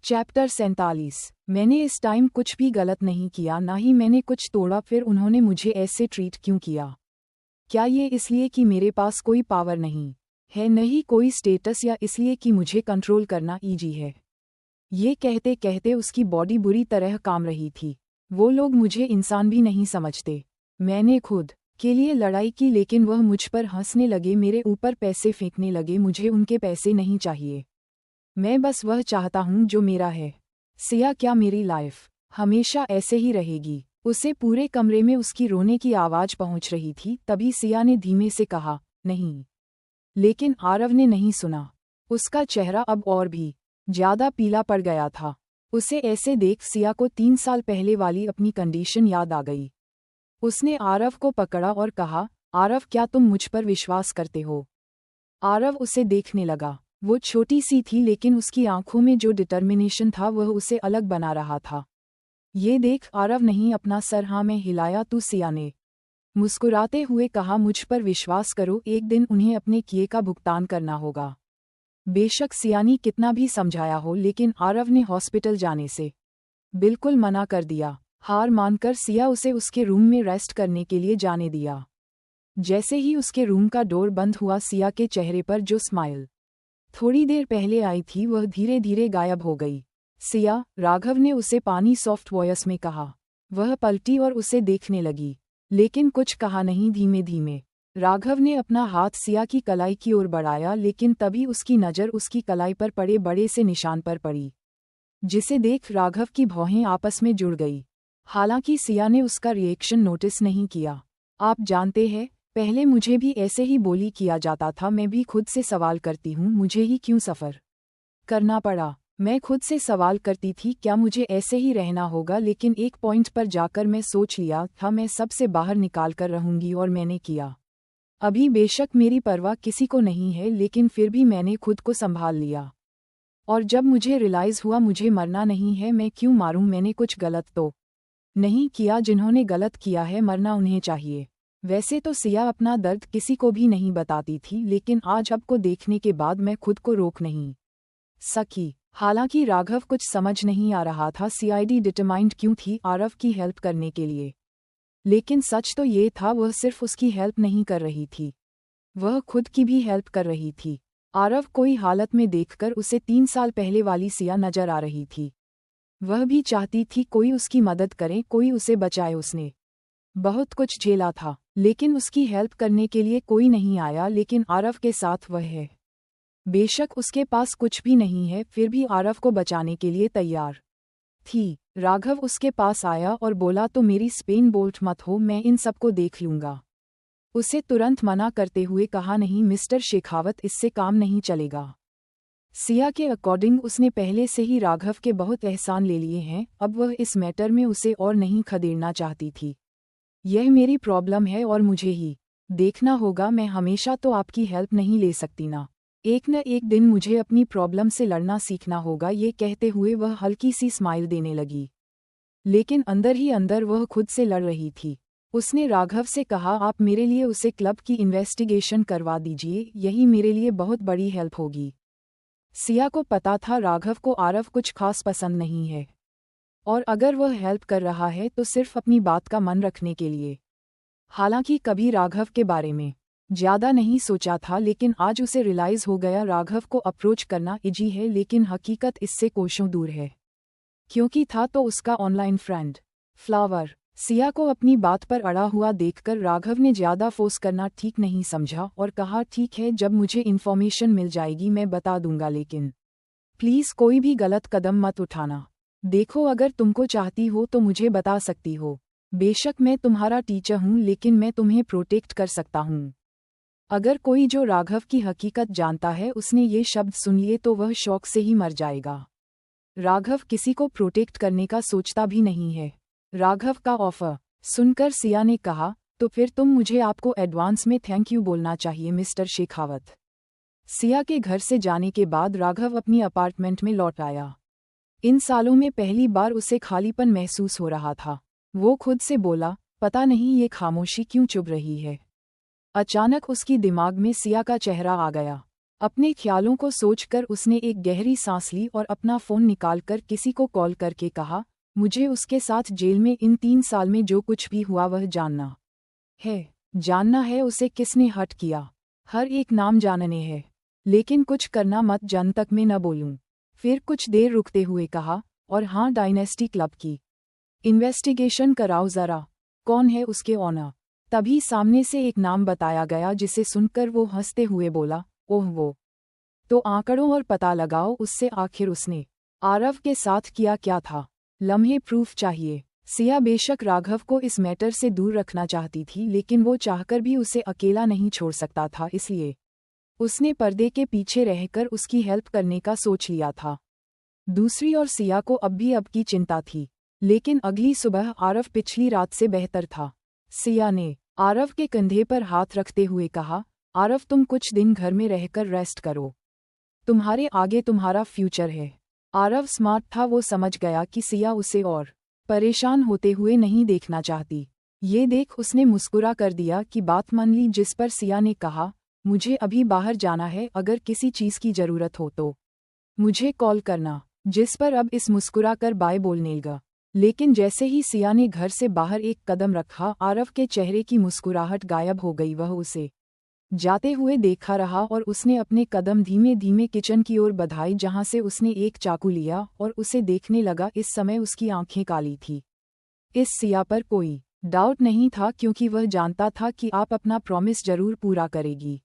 Chapter 47। मैंने इस time कुछ भी गलत नहीं किया, ना ही मैंने कुछ तोड़ा, फिर उन्होंने मुझे ऐसे ट्रीट क्यों किया? क्या ये इसलिए कि मेरे पास कोई पावर नहीं है, नहीं कोई स्टेटस, या इसलिए कि मुझे कंट्रोल करना ईजी है? ये कहते कहते उसकी बॉडी बुरी तरह काम रही थी। वो लोग मुझे इंसान भी नहीं समझते। मैंने खुद के लिए लड़ाई की, लेकिन वह मुझ पर हंसने लगे, मेरे ऊपर पैसे फेंकने लगे। मुझे उनके पैसे नहीं चाहिए, मैं बस वह चाहता हूँ जो मेरा है। सिया, क्या मेरी लाइफ हमेशा ऐसे ही रहेगी? उसे पूरे कमरे में उसकी रोने की आवाज पहुंच रही थी। तभी सिया ने धीमे से कहा, नहीं। लेकिन आरव ने नहीं सुना। उसका चेहरा अब और भी ज्यादा पीला पड़ गया था। उसे ऐसे देख सिया को 3 साल पहले वाली अपनी कंडीशन याद आ गई। उसने आरव को पकड़ा और कहा, आरव, क्या तुम मुझ पर विश्वास करते हो? आरव उसे देखने लगा। वो छोटी सी थी, लेकिन उसकी आंखों में जो डिटर्मिनेशन था वह उसे अलग बना रहा था। ये देख आरव नहीं अपना सर हाँ में हिलाया। तू? सिया ने मुस्कुराते हुए कहा, मुझ पर विश्वास करो, एक दिन उन्हें अपने किए का भुगतान करना होगा। बेशक सिया ने कितना भी समझाया हो, लेकिन आरव ने हॉस्पिटल जाने से बिल्कुल मना कर दिया। हार मानकर सिया उसे उसके रूम में रेस्ट करने के लिए जाने दिया। जैसे ही उसके रूम का डोर बंद हुआ, सिया के चेहरे पर जो स्माइल थोड़ी देर पहले आई थी वह धीरे धीरे गायब हो गई। सिया, राघव ने उसे पानी सॉफ्ट वॉयस में कहा। वह पलटी और उसे देखने लगी, लेकिन कुछ कहा नहीं। धीमे धीमे राघव ने अपना हाथ सिया की कलाई की ओर बढ़ाया, लेकिन तभी उसकी नज़र उसकी कलाई पर पड़े बड़े से निशान पर पड़ी, जिसे देख राघव की भौहें आपस में जुड़ गई। हालांकि सिया ने उसका रिएक्शन नोटिस नहीं किया। आप जानते हैं, पहले मुझे भी ऐसे ही बोली किया जाता था। मैं भी खुद से सवाल करती हूँ, मुझे ही क्यों सफ़र करना पड़ा? मैं खुद से सवाल करती थी, क्या मुझे ऐसे ही रहना होगा? लेकिन एक पॉइंट पर जाकर मैं सोच लिया था, मैं सबसे बाहर निकाल कर रहूंगी, और मैंने किया। अभी बेशक मेरी परवाह किसी को नहीं है, लेकिन फिर भी मैंने खुद को संभाल लिया। और जब मुझे रियलाइज़ हुआ मुझे मरना नहीं है, मैं क्यों मारूं? मैंने कुछ गलत तो नहीं किया। जिन्होंने गलत किया है, मरना उन्हें चाहिए। वैसे तो सिया अपना दर्द किसी को भी नहीं बताती थी, लेकिन आज अब को देखने के बाद मैं खुद को रोक नहीं सकी। हालांकि राघव कुछ समझ नहीं आ रहा था, सीआईडी डिटरमाइंड क्यों थी आरव की हेल्प करने के लिए। लेकिन सच तो ये था, वह सिर्फ उसकी हेल्प नहीं कर रही थी, वह खुद की भी हेल्प कर रही थी। आरव कोई हालत में देखकर उसे 3 साल पहले वाली सिया नजर आ रही थी। वह भी चाहती थी कोई उसकी मदद करे, कोई उसे बचाए। उसने बहुत कुछ झेला था, लेकिन उसकी हेल्प करने के लिए कोई नहीं आया। लेकिन आरव के साथ वह है। बेशक उसके पास कुछ भी नहीं है, फिर भी आरव को बचाने के लिए तैयार थी। राघव उसके पास आया और बोला, तो मेरी स्पेन बोल्ट मत हो, मैं इन सबको देख लूंगा। उसे तुरंत मना करते हुए कहा, नहीं मिस्टर शेखावत, इससे काम नहीं चलेगा। सिया के अकॉर्डिंग उसने पहले से ही राघव के बहुत एहसान ले लिए हैं, अब वह इस मैटर में उसे और नहीं खदेड़ना चाहती थी। यह मेरी प्रॉब्लम है और मुझे ही देखना होगा, मैं हमेशा तो आपकी हेल्प नहीं ले सकती ना। एक न एक दिन मुझे अपनी प्रॉब्लम से लड़ना सीखना होगा। ये कहते हुए वह हल्की सी स्माइल देने लगी, लेकिन अंदर ही अंदर वह खुद से लड़ रही थी। उसने राघव से कहा, आप मेरे लिए उसे क्लब की इन्वेस्टिगेशन करवा दीजिए, यही मेरे लिए बहुत बड़ी हेल्प होगी। सिया को पता था राघव को आरव कुछ खास पसंद नहीं है, और अगर वह हेल्प कर रहा है तो सिर्फ अपनी बात का मन रखने के लिए। हालांकि कभी राघव के बारे में ज्यादा नहीं सोचा था, लेकिन आज उसे रियलाइज हो गया राघव को अप्रोच करना इजी है, लेकिन हकीकत इससे कोसों दूर है। क्योंकि था तो उसका ऑनलाइन फ्रेंड फ्लावर। सिया को अपनी बात पर अड़ा हुआ देखकर राघव ने ज्यादा फोर्स करना ठीक नहीं समझा और कहा, ठीक है, जब मुझे इन्फॉर्मेशन मिल जाएगी मैं बता दूंगा, लेकिन प्लीज कोई भी गलत कदम मत उठाना। देखो, अगर तुमको चाहती हो तो मुझे बता सकती हो। बेशक मैं तुम्हारा टीचर हूँ, लेकिन मैं तुम्हें प्रोटेक्ट कर सकता हूँ। अगर कोई जो राघव की हकीकत जानता है उसने ये शब्द सुन लिए तो वह शौक से ही मर जाएगा। राघव किसी को प्रोटेक्ट करने का सोचता भी नहीं है। राघव का ऑफर सुनकर सिया ने कहा, तो फिर तुम मुझे आपको एडवांस में थैंक यू बोलना चाहिए मिस्टर शेखावत। सिया के घर से जाने के बाद राघव अपनी अपार्टमेंट में लौट आया। इन सालों में पहली बार उसे खालीपन महसूस हो रहा था। वो खुद से बोला, पता नहीं ये खामोशी क्यों चुभ रही है। अचानक उसकी दिमाग में सिया का चेहरा आ गया। अपने ख्यालों को सोचकर उसने एक गहरी सांस ली और अपना फ़ोन निकालकर किसी को कॉल करके कहा, मुझे उसके साथ जेल में इन 3 साल में जो कुछ भी हुआ वह जानना है उसे किसने हर्ट किया, हर एक नाम जानने है, लेकिन कुछ करना मत जन तक मैं न बोलूं। फिर कुछ देर रुकते हुए कहा, और हाँ डायनेस्टी क्लब की इन्वेस्टिगेशन कराओ ज़रा, कौन है उसके ऑनर। तभी सामने से एक नाम बताया गया जिसे सुनकर वो हंसते हुए बोला, ओह वो तो आंकड़ों और पता लगाओ उससे आखिर उसने आरव के साथ किया क्या था। लम्हे प्रूफ चाहिए। सिया बेशक राघव को इस मैटर से दूर रखना चाहती थी, लेकिन वो चाहकर भी उसे अकेला नहीं छोड़ सकता था, इसलिए उसने पर्दे के पीछे रहकर उसकी हेल्प करने का सोच लिया था। दूसरी ओर सिया को अब की चिंता थी, लेकिन अगली सुबह आरव पिछली रात से बेहतर था। सिया ने आरव के कंधे पर हाथ रखते हुए कहा, आरव तुम कुछ दिन घर में रहकर रेस्ट करो, तुम्हारे आगे तुम्हारा फ्यूचर है। आरव स्मार्ट था, वो समझ गया कि सिया उसे और परेशान होते हुए नहीं देखना चाहती। ये देख उसने मुस्कुरा कर दिया कि बात मान ली, जिस पर सिया ने कहा, मुझे अभी बाहर जाना है, अगर किसी चीज़ की ज़रूरत हो तो मुझे कॉल करना। जिस पर अब इस मुस्कुरा कर बाय बोलने लगा, लेकिन जैसे ही सिया ने घर से बाहर एक कदम रखा, आरव के चेहरे की मुस्कुराहट गायब हो गई। वह उसे जाते हुए देखा रहा और उसने अपने कदम धीमे धीमे किचन की ओर बढ़ाए, जहां से उसने एक चाकू लिया और उसे देखने लगा। इस समय उसकी आंखें काली थी। इस सिया पर कोई डाउट नहीं था, क्योंकि वह जानता था कि आप अपना प्रॉमिस जरूर पूरा करेगी।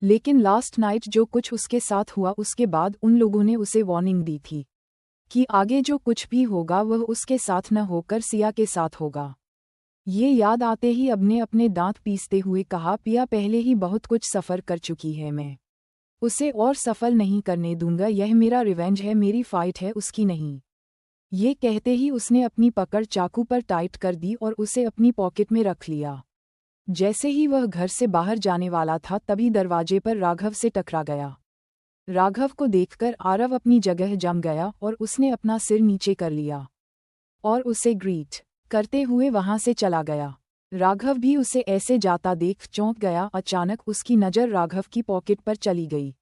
लेकिन लास्ट नाइट जो कुछ उसके साथ हुआ, उसके बाद उन लोगों ने उसे वार्निंग दी थी कि आगे जो कुछ भी होगा वह उसके साथ न होकर सिया के साथ होगा। ये याद आते ही अब ने अपने दांत पीसते हुए कहा, पिया पहले ही बहुत कुछ सफ़र कर चुकी है, मैं उसे और सफल नहीं करने दूंगा। यह मेरा रिवेंज है, मेरी फाइट है, उसकी नहीं। ये कहते ही उसने अपनी पकड़ चाकू पर टाइट कर दी और उसे अपनी पॉकेट में रख लिया। जैसे ही वह घर से बाहर जाने वाला था, तभी दरवाजे पर राघव से टकरा गया। राघव को देखकर आरव अपनी जगह जम गया और उसने अपना सिर नीचे कर लिया और उसे ग्रीट करते हुए वहां से चला गया। राघव भी उसे ऐसे जाता देख चौंक गया। अचानक उसकी नज़र राघव की पॉकेट पर चली गई।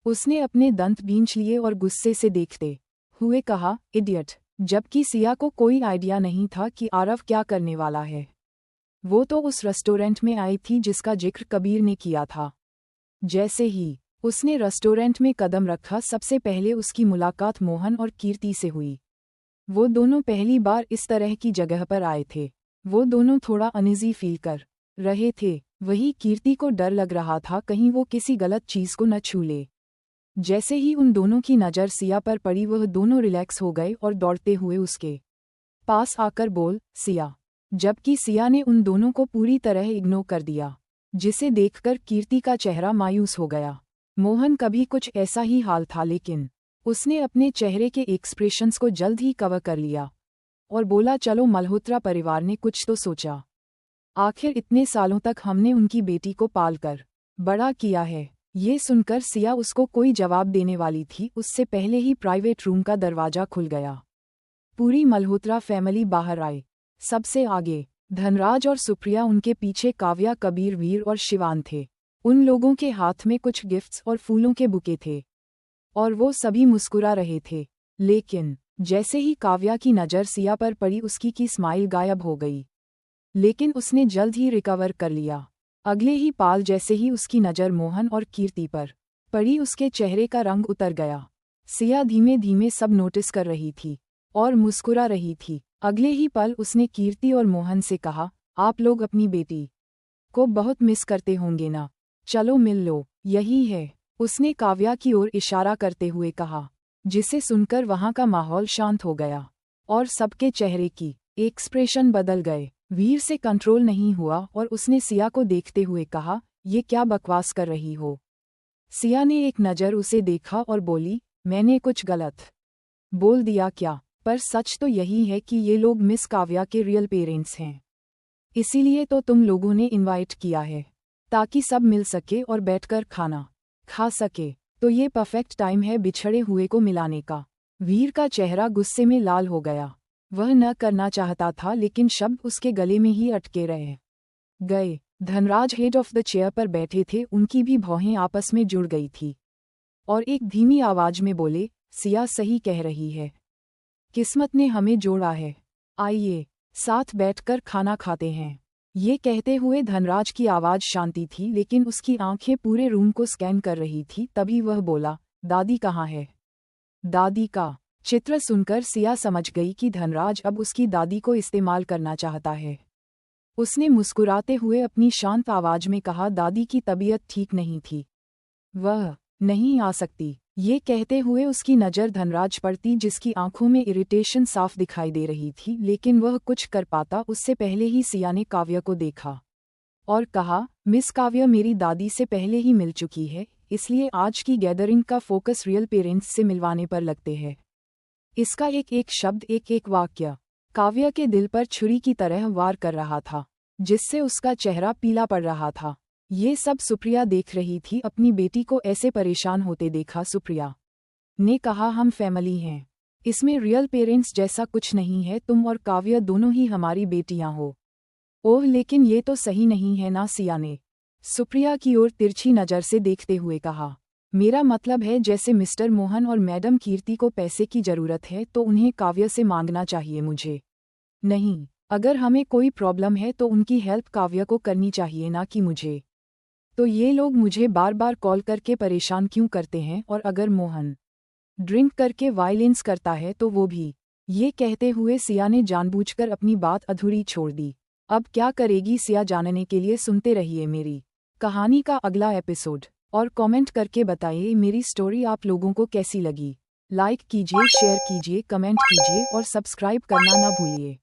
उसने अपने दंत भींच लिए और गुस्से से देखते हुए कहा, इडियट। जबकि सिया को कोई आइडिया नहीं था कि आरव क्या करने वाला है। वो तो उस रेस्टोरेंट में आई थी जिसका जिक्र कबीर ने किया था। जैसे ही उसने रेस्टोरेंट में कदम रखा, सबसे पहले उसकी मुलाकात मोहन और कीर्ति से हुई। वो दोनों पहली बार इस तरह की जगह पर आए थे। वो दोनों थोड़ा अनईजी फील कर रहे थे। वही कीर्ति को डर लग रहा था कहीं वो किसी गलत चीज़ को न छू ले। जैसे ही उन दोनों की नज़र सिया पर पड़ी, वह दोनों रिलैक्स हो गए और दौड़ते हुए उसके पास आकर बोल, सिया। जबकि सिया ने उन दोनों को पूरी तरह इग्नोर कर दिया, जिसे देखकर कीर्ति का चेहरा मायूस हो गया। मोहन का भी कुछ ऐसा ही हाल था, लेकिन उसने अपने चेहरे के एक्सप्रेशंस को जल्द ही कवर कर लिया और बोला, चलो मल्होत्रा परिवार ने कुछ तो सोचा। आखिर इतने सालों तक हमने उनकी बेटी को पालकर बड़ा किया है। ये सुनकर सिया उसको कोई जवाब देने वाली थी, उससे पहले ही प्राइवेट रूम का दरवाजा खुल गया। पूरी मल्होत्रा फैमिली बाहर आए। सबसे आगे धनराज और सुप्रिया, उनके पीछे काव्या, कबीर, वीर और शिवान थे। उन लोगों के हाथ में कुछ गिफ्ट्स और फूलों के बुके थे और वो सभी मुस्कुरा रहे थे। लेकिन जैसे ही काव्या की नज़र सिया पर पड़ी, उसकी की स्माइल गायब हो गई। लेकिन उसने जल्द ही रिकवर कर लिया। अगले ही पाल जैसे ही उसकी नज़र मोहन और कीर्ति पर पड़ी, उसके चेहरे का रंग उतर गया। सिया धीमे धीमे सब नोटिस कर रही थी और मुस्कुरा रही थी। अगले ही पल उसने कीर्ति और मोहन से कहा, आप लोग अपनी बेटी को बहुत मिस करते होंगे ना, चलो मिल लो, यही है। उसने काव्या की ओर इशारा करते हुए कहा, जिसे सुनकर वहां का माहौल शांत हो गया और सबके चेहरे की एक्सप्रेशन बदल गए। वीर से कंट्रोल नहीं हुआ और उसने सिया को देखते हुए कहा, ये क्या बकवास कर रही हो। सिया ने एक नज़र उसे देखा और बोली, मैंने कुछ गलत बोल दिया क्या? पर सच तो यही है कि ये लोग मिस काव्या के रियल पेरेंट्स हैं। इसीलिए तो तुम लोगों ने इनवाइट किया है, ताकि सब मिल सके और बैठकर खाना खा सके। तो ये परफेक्ट टाइम है बिछड़े हुए को मिलाने का। वीर का चेहरा गुस्से में लाल हो गया। वह न करना चाहता था, लेकिन शब्द उसके गले में ही अटके रह गए। Dhanraj head of the chair पर बैठे थे, उनकी भी भौहें आपस में जुड़ गई थी। और एक धीमी आवाज में बोले, सिया सही कह रही है। किस्मत ने हमें जोड़ा है। आइए साथ बैठकर खाना खाते हैं। ये कहते हुए धनराज की आवाज शांति थी, लेकिन उसकी आंखें पूरे रूम को स्कैन कर रही थी। तभी वह बोला, दादी कहाँ है? दादी का चित्र सुनकर सिया समझ गई कि धनराज अब उसकी दादी को इस्तेमाल करना चाहता है। उसने मुस्कुराते हुए अपनी शांत आवाज में कहा, दादी की तबीयत ठीक नहीं थी, वह नहीं आ सकती। ये कहते हुए उसकी नज़र धनराज पर थी, जिसकी आंखों में इरिटेशन साफ दिखाई दे रही थी, लेकिन वह कुछ कर पाता उससे पहले ही सिया ने काव्य को देखा और कहा, मिस काव्य मेरी दादी से पहले ही मिल चुकी है, इसलिए आज की गैदरिंग का फोकस रियल पेरेंट्स से मिलवाने पर लगते हैं। इसका एक एक शब्द, एक एक वाक्य काव्य के दिल पर छुरी की तरह वार कर रहा था, जिससे उसका चेहरा पीला पड़ रहा था। ये सब सुप्रिया देख रही थी। अपनी बेटी को ऐसे परेशान होते देखा सुप्रिया ने कहा, हम फैमिली हैं, इसमें रियल पेरेंट्स जैसा कुछ नहीं है, तुम और काव्य दोनों ही हमारी बेटियां हो। ओह लेकिन ये तो सही नहीं है ना, सिया ने सुप्रिया की ओर तिरछी नज़र से देखते हुए कहा। मेरा मतलब है, जैसे मिस्टर मोहन और मैडम कीर्ति को पैसे की ज़रूरत है तो उन्हें काव्य से मांगना चाहिए, मुझे नहीं। अगर हमें कोई प्रॉब्लम है तो उनकी हेल्प काव्य को करनी चाहिए, ना कि मुझे। तो ये लोग मुझे बार बार कॉल करके परेशान क्यों करते हैं? और अगर मोहन ड्रिंक करके वायलेंस करता है तो वो भी। ये कहते हुए सिया ने जानबूझकर अपनी बात अधूरी छोड़ दी। अब क्या करेगी सिया, जानने के लिए सुनते रहिए मेरी कहानी का अगला एपिसोड और कमेंट करके बताइए मेरी स्टोरी आप लोगों को कैसी लगी। लाइक कीजिए, शेयर कीजिए, कमेंट कीजिए और सब्सक्राइब करना ना भूलिए।